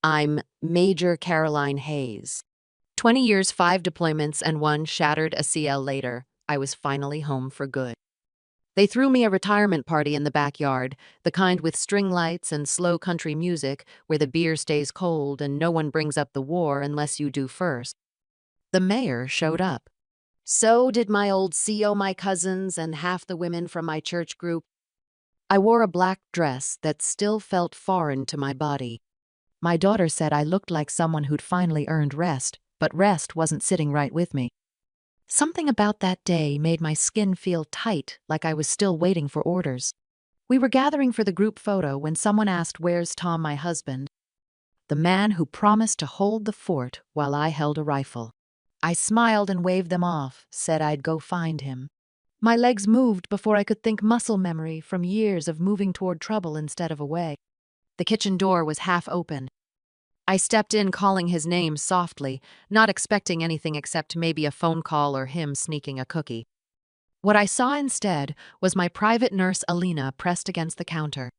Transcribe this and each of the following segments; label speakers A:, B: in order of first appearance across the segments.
A: I'm Major Caroline Hayes. 20 years, 5 deployments, and 1 shattered ACL later, I was finally home for good. They threw me a retirement party in the backyard, the kind with string lights and slow country music where the beer stays cold and no one brings up the war unless you do first. The mayor showed up. So did my old CO, my cousins, and half the women from my church group. I wore a black dress that still felt foreign to my body. My daughter said I looked like someone who'd finally earned rest, but rest wasn't sitting right with me. Something about that day made my skin feel tight, like I was still waiting for orders. We were gathering for the group photo when someone asked, "Where's Tom, my husband?" The man who promised to hold the fort while I held a rifle. I smiled and waved them off, said I'd go find him. My legs moved before I could think, muscle memory from years of moving toward trouble instead of away. The kitchen door was half open. I stepped in, calling his name softly, not expecting anything except maybe a phone call or him sneaking a cookie. What I saw instead was my private nurse Alina pressed against the counter.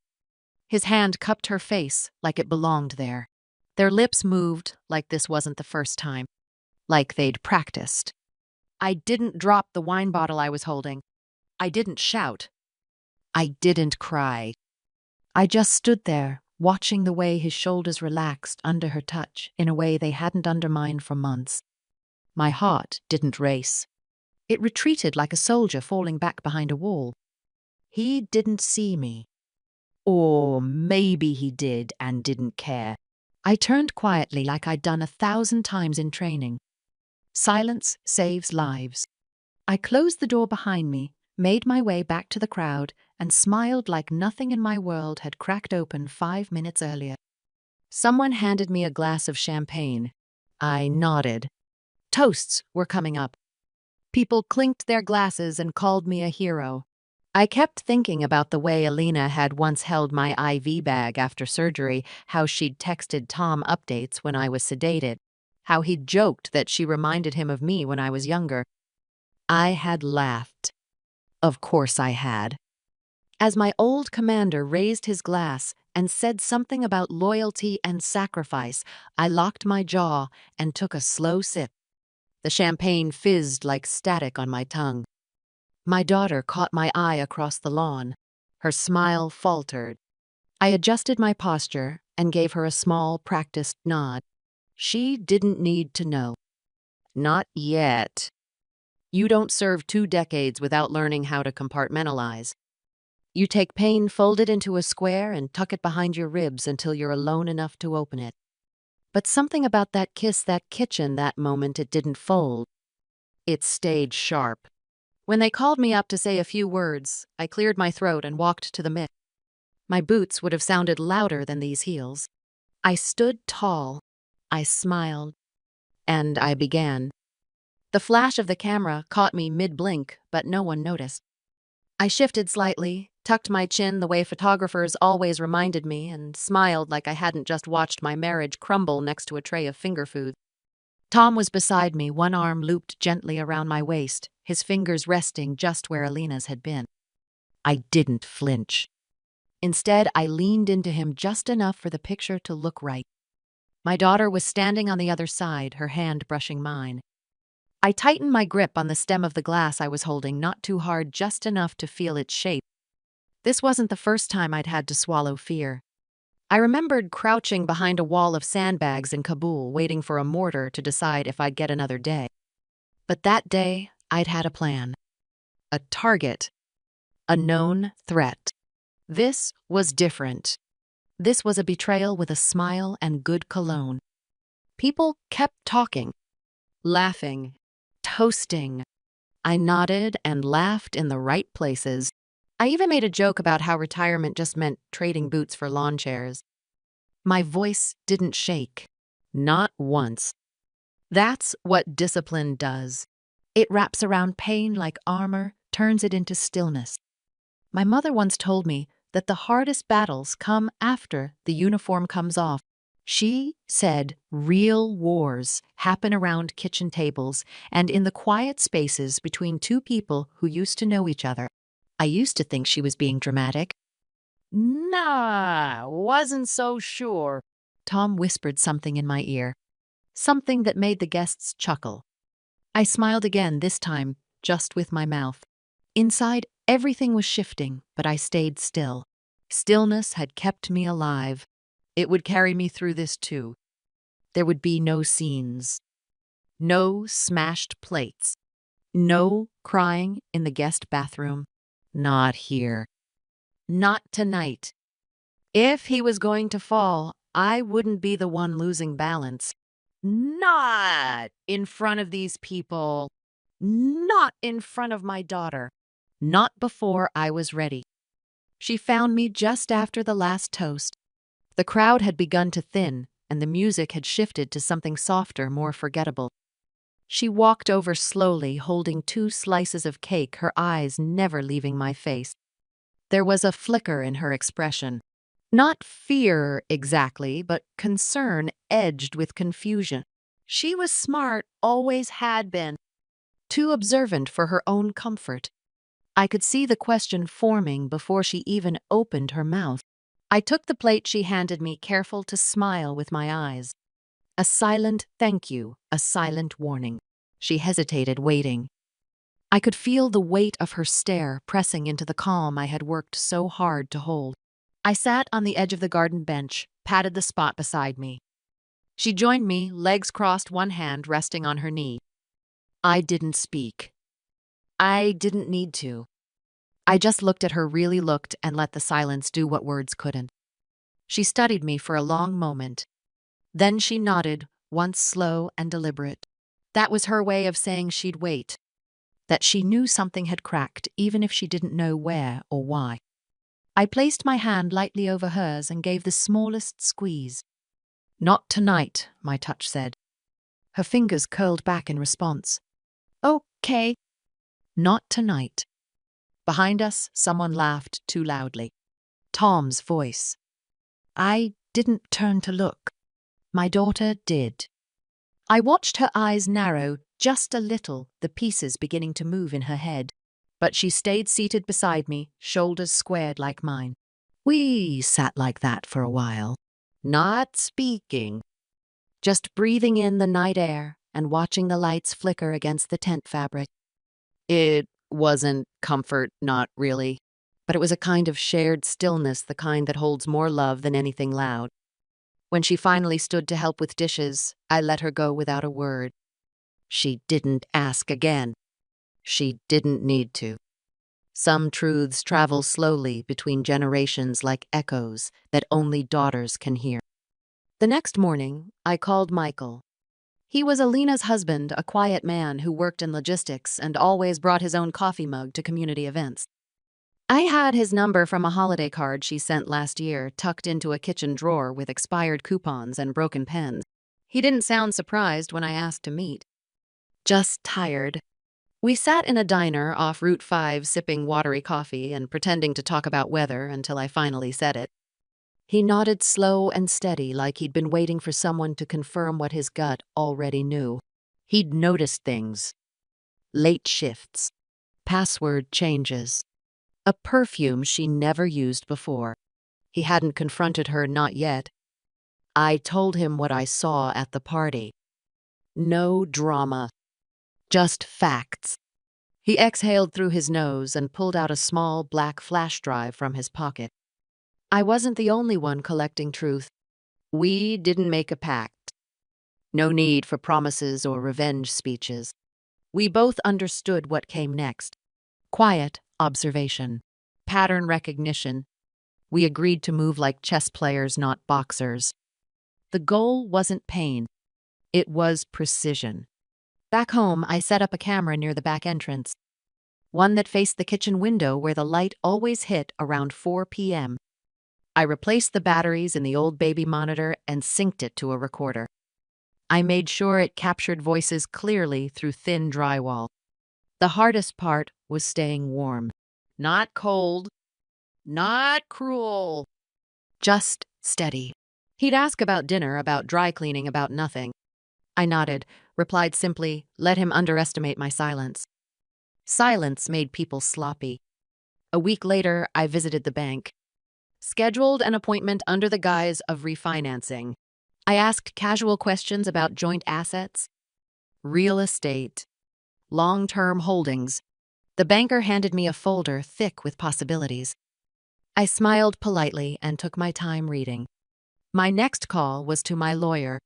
A: His hand cupped her face like it belonged there. Their lips moved like this wasn't the first time, like they'd practiced. I didn't drop the wine bottle I was holding. I didn't shout. I didn't cry. I just stood there, watching the way his shoulders relaxed under her touch in a way they hadn't undermined for months. My heart didn't race. It retreated like a soldier falling back behind a wall. He didn't see me. Or maybe he did and didn't care. I turned quietly like I'd done 1,000 times in training. Silence saves lives. I closed the door behind me, made my way back to the crowd, and smiled like nothing in my world had cracked open 5 minutes earlier. Someone handed me a glass of champagne. I nodded. Toasts were coming up. People clinked their glasses and called me a hero. I kept thinking about the way Alina had once held my IV bag after surgery, how she'd texted Tom updates when I was sedated, how he'd joked that she reminded him of me when I was younger. I had laughed. Of course I had. As my old commander raised his glass and said something about loyalty and sacrifice, I locked my jaw and took a slow sip. The champagne fizzed like static on my tongue. My daughter caught my eye across the lawn. Her smile faltered. I adjusted my posture and gave her a small, practiced nod. She didn't need to know. Not yet. You don't serve 2 decades without learning how to compartmentalize. You take pain, fold it into a square, and tuck it behind your ribs until you're alone enough to open it. But something about that kiss, that kitchen, that moment, it didn't fold. It stayed sharp. When they called me up to say a few words, I cleared my throat and walked to the mic. My boots would have sounded louder than these heels. I stood tall. I smiled. And I began. The flash of the camera caught me mid-blink, but no one noticed. I shifted slightly, tucked my chin the way photographers always reminded me, and smiled like I hadn't just watched my marriage crumble next to a tray of finger food. Tom was beside me, one arm looped gently around my waist, his fingers resting just where Alina's had been. I didn't flinch. Instead, I leaned into him just enough for the picture to look right. My daughter was standing on the other side, her hand brushing mine. I tightened my grip on the stem of the glass I was holding, not too hard, just enough to feel its shape. This wasn't the first time I'd had to swallow fear. I remembered crouching behind a wall of sandbags in Kabul, waiting for a mortar to decide if I'd get another day. But that day, I'd had a plan. A target. A known threat. This was different. This was a betrayal with a smile and good cologne. People kept talking, laughing, toasting. I nodded and laughed in the right places. I even made a joke about how retirement just meant trading boots for lawn chairs. My voice didn't shake. Not once. That's what discipline does. It wraps around pain like armor, turns it into stillness. My mother once told me that the hardest battles come after the uniform comes off. She said real wars happen around kitchen tables and in the quiet spaces between 2 people who used to know each other. I used to think she was being dramatic. Nah, wasn't so sure. Tom whispered something in my ear, something that made the guests chuckle. I smiled again, this time just with my mouth. Inside, everything was shifting, but I stayed still. Stillness had kept me alive. It would carry me through this too. There would be no scenes, no smashed plates, no crying in the guest bathroom. Not here. Not tonight. If he was going to fall, I wouldn't be the one losing balance. Not in front of these people. Not in front of my daughter. Not before I was ready. She found me just after the last toast. The crowd had begun to thin, and the music had shifted to something softer, more forgettable. She walked over slowly, holding 2 slices of cake, her eyes never leaving my face. There was a flicker in her expression. Not fear exactly, but concern edged with confusion. She was smart, always had been. Too observant for her own comfort. I could see the question forming before she even opened her mouth. I took the plate she handed me, careful to smile with my eyes. A silent thank you, a silent warning. She hesitated, waiting. I could feel the weight of her stare pressing into the calm I had worked so hard to hold. I sat on the edge of the garden bench, patted the spot beside me. She joined me, legs crossed, one hand resting on her knee. I didn't speak. I didn't need to. I just looked at her, really looked, and let the silence do what words couldn't. She studied me for a long moment. Then she nodded, once slow and deliberate. That was her way of saying she'd wait. That she knew something had cracked, even if she didn't know where or why. I placed my hand lightly over hers and gave the smallest squeeze. Not tonight, my touch said. Her fingers curled back in response. Okay. Not tonight. Behind us, someone laughed too loudly. Tom's voice. I didn't turn to look. My daughter did. I watched her eyes narrow just a little, the pieces beginning to move in her head. But she stayed seated beside me, shoulders squared like mine. We sat like that for a while, not speaking, just breathing in the night air and watching the lights flicker against the tent fabric. It wasn't comfort, not really, but it was a kind of shared stillness, the kind that holds more love than anything loud. When she finally stood to help with dishes, I let her go without a word. She didn't ask again. She didn't need to. Some truths travel slowly between generations like echoes that only daughters can hear. The next morning, I called Michael. He was Alina's husband, a quiet man who worked in logistics and always brought his own coffee mug to community events. I had his number from a holiday card she sent last year, tucked into a kitchen drawer with expired coupons and broken pens. He didn't sound surprised when I asked to meet. Just tired. We sat in a diner off Route 5 sipping watery coffee and pretending to talk about weather until I finally said it. He nodded slow and steady, like he'd been waiting for someone to confirm what his gut already knew. He'd noticed things. Late shifts. Password changes. A perfume she never used before. He hadn't confronted her, not yet. I told him what I saw at the party. No drama. Just facts. He exhaled through his nose and pulled out a small black flash drive from his pocket. I wasn't the only one collecting truth. We didn't make a pact. No need for promises or revenge speeches. We both understood what came next. Quiet observation. Pattern recognition. We agreed to move like chess players, not boxers. The goal wasn't pain. It was precision. Back home, I set up a camera near the back entrance. One that faced the kitchen window where the light always hit around 4 p.m. I replaced the batteries in the old baby monitor and synced it to a recorder. I made sure it captured voices clearly through thin drywall. The hardest part was staying warm. Not cold. Not cruel. Just steady. He'd ask about dinner, about dry cleaning, about nothing. I nodded, replied simply, let him underestimate my silence. Silence made people sloppy. A week later, I visited the bank. Scheduled an appointment under the guise of refinancing. I asked casual questions about joint assets, real estate, long-term holdings. The banker handed me a folder thick with possibilities. I smiled politely and took my time reading. My next call was to my lawyer.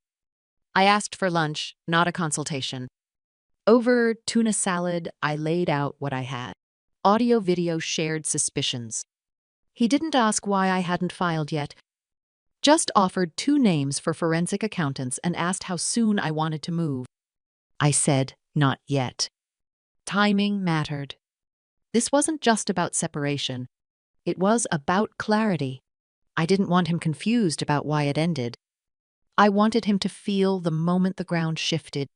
A: I asked for lunch, not a consultation. Over tuna salad, I laid out what I had. Audio-video shared suspicions. He didn't ask why I hadn't filed yet, just offered 2 names for forensic accountants and asked how soon I wanted to move. I said, not yet. Timing mattered. This wasn't just about separation. It was about clarity. I didn't want him confused about why it ended. I wanted him to feel the moment the ground shifted,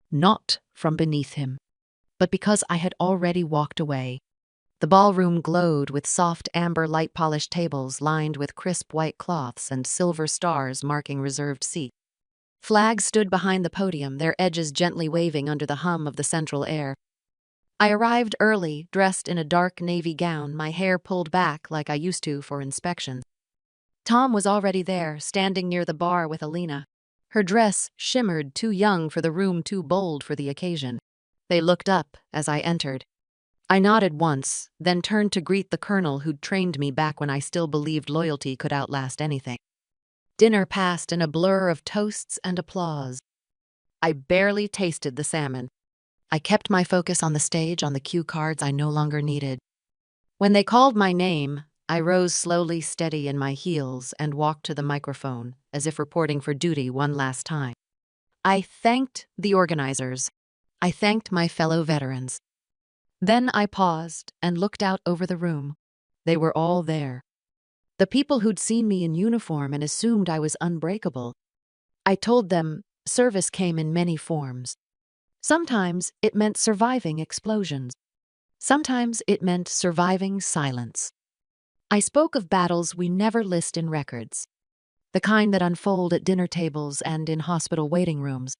A: not from beneath him, but because I had already walked away. The ballroom glowed with soft amber light-polished tables lined with crisp white cloths and silver stars marking reserved seats. Flags stood behind the podium, their edges gently waving under the hum of the central air. I arrived early, dressed in a dark navy gown, my hair pulled back like I used to for inspections. Tom was already there, standing near the bar with Alina. Her dress shimmered, too young for the room, too bold for the occasion. They looked up as I entered. I nodded once, then turned to greet the colonel who'd trained me back when I still believed loyalty could outlast anything. Dinner passed in a blur of toasts and applause. I barely tasted the salmon. I kept my focus on the stage, on the cue cards I no longer needed. When they called my name, I rose slowly, steady in my heels, and walked to the microphone, as if reporting for duty one last time. I thanked the organizers. I thanked my fellow veterans. Then I paused and looked out over the room. They were all there. The people who'd seen me in uniform and assumed I was unbreakable. I told them service came in many forms. Sometimes it meant surviving explosions. Sometimes it meant surviving silence. I spoke of battles we never list in records, the kind that unfold at dinner tables and in hospital waiting rooms.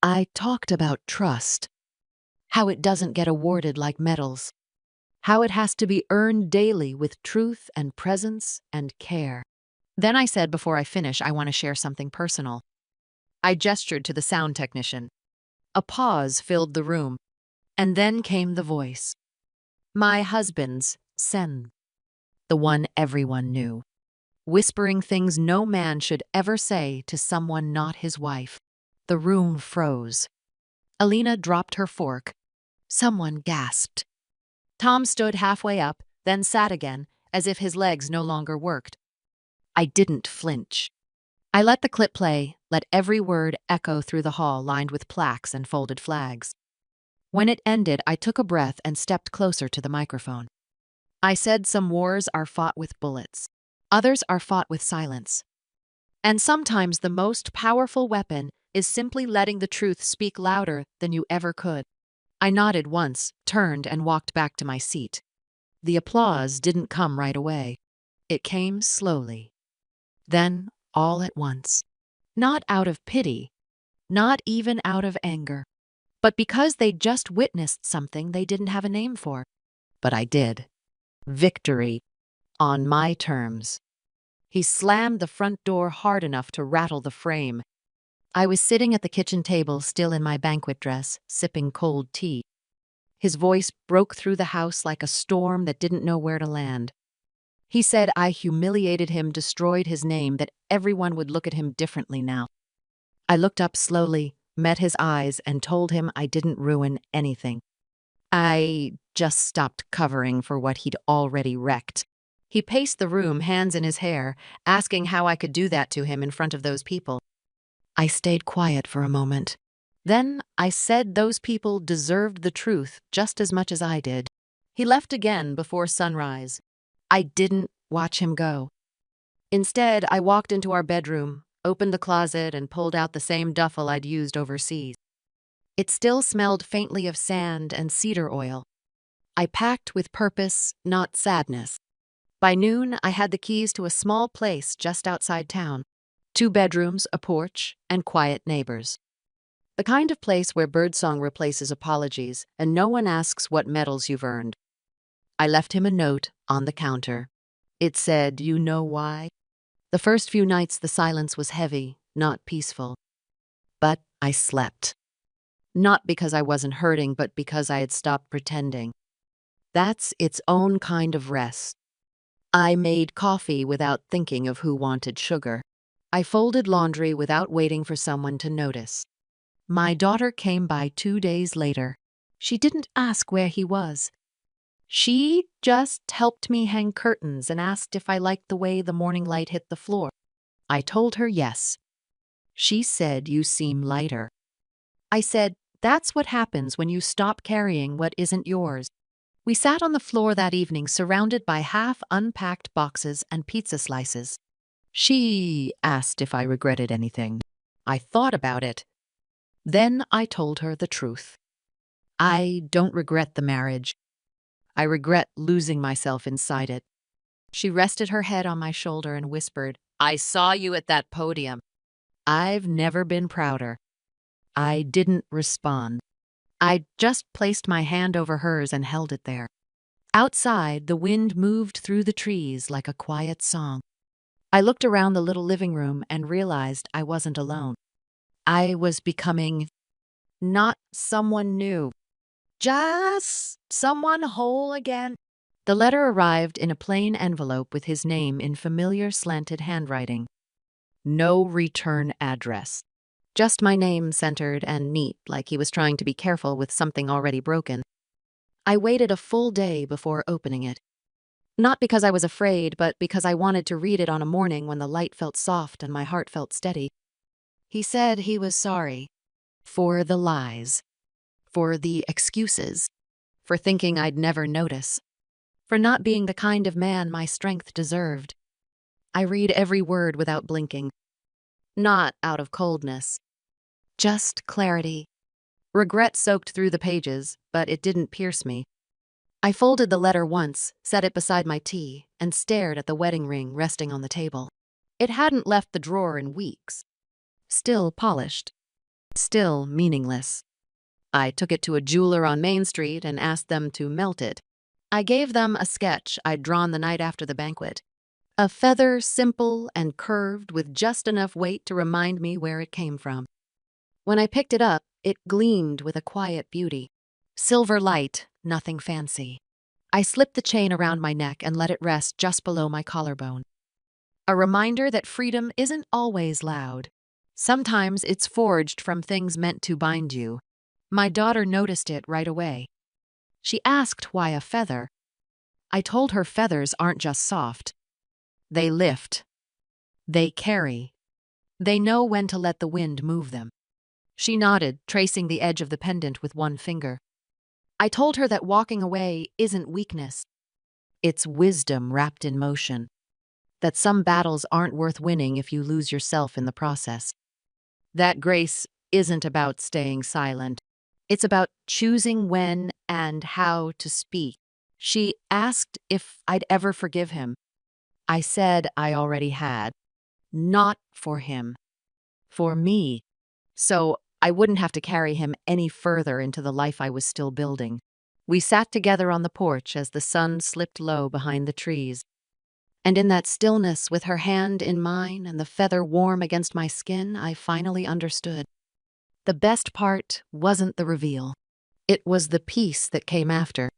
A: I talked about trust, how it doesn't get awarded like medals, how it has to be earned daily with truth and presence and care. Then I said, before I finish, I want to share something personal. I gestured to the sound technician. A pause filled the room, and then came the voice. My husband's Sen, the one everyone knew, whispering things no man should ever say to someone not his wife. The room froze. Alina dropped her fork. Someone gasped. Tom stood halfway up, then sat again, as if his legs no longer worked. I didn't flinch. I let the clip play, let every word echo through the hall lined with plaques and folded flags. When it ended, I took a breath and stepped closer to the microphone. I said, some wars are fought with bullets. Others are fought with silence. And sometimes the most powerful weapon is simply letting the truth speak louder than you ever could. I nodded once, turned, and walked back to my seat. The applause didn't come right away. It came slowly. Then, all at once. Not out of pity, not even out of anger, but because they just witnessed something they didn't have a name for. But I did. Victory. On my terms. He slammed the front door hard enough to rattle the frame. I was sitting at the kitchen table, still in my banquet dress, sipping cold tea. His voice broke through the house like a storm that didn't know where to land. He said I humiliated him, destroyed his name, that everyone would look at him differently now. I looked up slowly, met his eyes, and told him I didn't ruin anything. I just stopped covering for what he'd already wrecked. He paced the room, hands in his hair, asking how I could do that to him in front of those people. I stayed quiet for a moment. Then I said those people deserved the truth just as much as I did. He left again before sunrise. I didn't watch him go. Instead, I walked into our bedroom, opened the closet, and pulled out the same duffel I'd used overseas. It still smelled faintly of sand and cedar oil. I packed with purpose, not sadness. By noon, I had the keys to a small place just outside town. 2 bedrooms, a porch, and quiet neighbors. The kind of place where birdsong replaces apologies and no one asks what medals you've earned. I left him a note on the counter. It said, "You know why?" The first few nights the silence was heavy, not peaceful. But I slept. Not because I wasn't hurting, but because I had stopped pretending. That's its own kind of rest. I made coffee without thinking of who wanted sugar. I folded laundry without waiting for someone to notice. My daughter came by 2 days later. She didn't ask where he was. She just helped me hang curtains and asked if I liked the way the morning light hit the floor. I told her yes. She said, "You seem lighter." I said, "That's what happens when you stop carrying what isn't yours." We sat on the floor that evening, surrounded by half-unpacked boxes and pizza slices. She asked if I regretted anything. I thought about it. Then I told her the truth. I don't regret the marriage. I regret losing myself inside it. She rested her head on my shoulder and whispered, "I saw you at that podium." I've never been prouder. I didn't respond. I just placed my hand over hers and held it there. Outside, the wind moved through the trees like a quiet song. I looked around the little living room and realized I wasn't alone. I was becoming not someone new, just someone whole again. The letter arrived in a plain envelope with his name in familiar slanted handwriting. No return address. Just my name, centered and neat, like he was trying to be careful with something already broken. I waited a full day before opening it. Not because I was afraid, but because I wanted to read it on a morning when the light felt soft and my heart felt steady. He said he was sorry. For the lies. For the excuses. For thinking I'd never notice. For not being the kind of man my strength deserved. I read every word without blinking. Not out of coldness. Just clarity. Regret soaked through the pages, but it didn't pierce me. I folded the letter once, set it beside my tea, and stared at the wedding ring resting on the table. It hadn't left the drawer in weeks. Still polished. Still meaningless. I took it to a jeweler on Main Street and asked them to melt it. I gave them a sketch I'd drawn the night after the banquet. A feather simple and curved with just enough weight to remind me where it came from. When I picked it up, it gleamed with a quiet beauty. Silver light, nothing fancy. I slipped the chain around my neck and let it rest just below my collarbone. A reminder that freedom isn't always loud. Sometimes it's forged from things meant to bind you. My daughter noticed it right away. She asked why a feather. I told her feathers aren't just soft. They lift. They carry. They know when to let the wind move them. She nodded, tracing the edge of the pendant with one finger. I told her that walking away isn't weakness. It's wisdom wrapped in motion. That some battles aren't worth winning if you lose yourself in the process. That grace isn't about staying silent. It's about choosing when and how to speak. She asked if I'd ever forgive him. I said I already had. Not for him. For me. So I wouldn't have to carry him any further into the life I was still building. We sat together on the porch as the sun slipped low behind the trees. And in that stillness, with her hand in mine and the feather warm against my skin, I finally understood. The best part wasn't the reveal. It was the peace that came after.